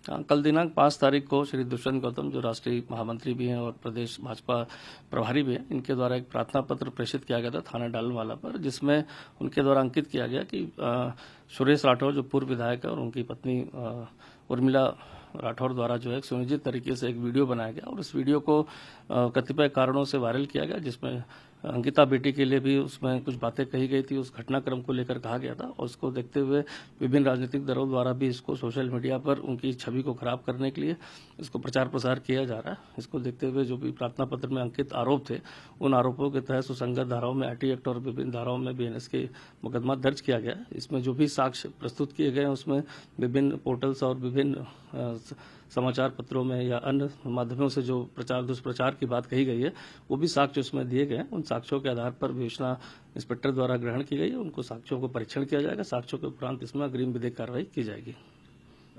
हाँ, कल दिनांक 5 तारीख को श्री दुष्यंत गौतम, जो राष्ट्रीय महामंत्री भी हैं और प्रदेश भाजपा प्रभारी भी हैं, इनके द्वारा एक प्रार्थना पत्र प्रेषित किया गया था थाना डालनवाला पर, जिसमें उनके द्वारा अंकित किया गया कि सुरेश राठौर जो पूर्व विधायक है और उनकी पत्नी उर्मिला राठौर द्वारा जो है एक सुनियोजित तरीके से एक वीडियो बनाया गया और इस वीडियो को कतिपय कारणों से वायरल किया गया, जिसमें अंकिता बेटी के लिए भी उसमें कुछ बातें कही गई थी, उस घटनाक्रम को लेकर कहा गया था और उसको देखते हुए विभिन्न राजनीतिक दलों द्वारा भी इसको सोशल मीडिया पर उनकी छवि को खराब करने के लिए इसको प्रचार प्रसार किया जा रहा है। इसको देखते हुए जो भी प्रार्थना पत्र में अंकित आरोप थे, उन आरोपों के तहत सुसंगत धाराओं में आईटी एक्ट और विभिन्न धाराओं में बीएनएस के मुकदमा दर्ज किया गया है। इसमें जो भी साक्ष्य प्रस्तुत किए गए हैं उसमें विभिन्न पोर्टल्स और विभिन्न समाचार पत्रों में या अन्य माध्यमों से जो प्रचार दुष्प्रचार की बात कही गई है, वो भी साक्ष्य उसमें दिए गए हैं। उन साक्ष्यों के आधार पर विवेचना इंस्पेक्टर द्वारा ग्रहण की गई है, उनको साक्ष्यों को परीक्षण किया जाएगा। साक्ष्यों के उपरांत इसमें अग्रिम विधिक कार्रवाई की जाएगी।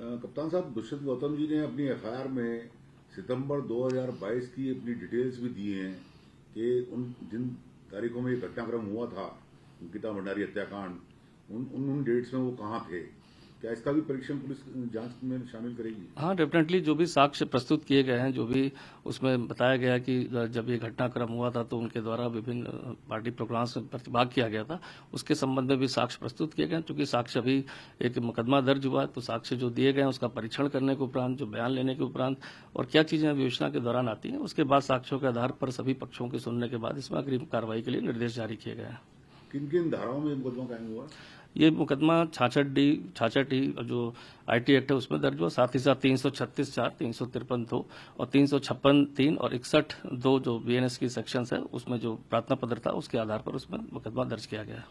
कप्तान साहब, दुष्यंत गौतम जी ने अपनी एफआईआर में सितंबर 2022 की अपनी डिटेल्स भी दी हैं कि उन जिन तारीखों में ये घटनाक्रम हुआ था, अंकिता भंडारी हत्याकांड, उन डेट्स में वो कहाँ थे। क्या इसका भी परीक्षण पुलिस जांच में शामिल करेगी? हाँ, डेफिनेटली जो भी साक्ष्य प्रस्तुत किए गए हैं, जो भी उसमें बताया गया कि जब ये घटनाक्रम हुआ था तो उनके द्वारा विभिन्न पार्टी प्रोग्राम्स में प्रतिभाग किया गया था, उसके संबंध में भी साक्ष्य प्रस्तुत किए गए। चूंकि साक्ष्य अभी एक मुकदमा दर्ज हुआ है तो साक्ष्य जो दिए गए हैं उसका परीक्षण करने के उपरांत, जो बयान लेने के उपरांत और क्या चीजें विवेचना के दौरान आती हैं, उसके बाद साक्ष्यों के आधार पर सभी पक्षों की सुनने के बाद इसमें अग्रिम कार्रवाई के लिए निर्देश जारी किए गए हैं। किन किन धाराओं में मुकदमा कायम हुआ? ये मुकदमा 66D जो आईटी एक्ट है उसमें दर्ज हुआ, साथ ही साथ 336(4), 353(2) और 356(3) और 61(2) जो बीएनएस की सेक्शंस है उसमें जो प्रार्थना पत्र था उसके आधार पर उसमें मुकदमा दर्ज किया गया है।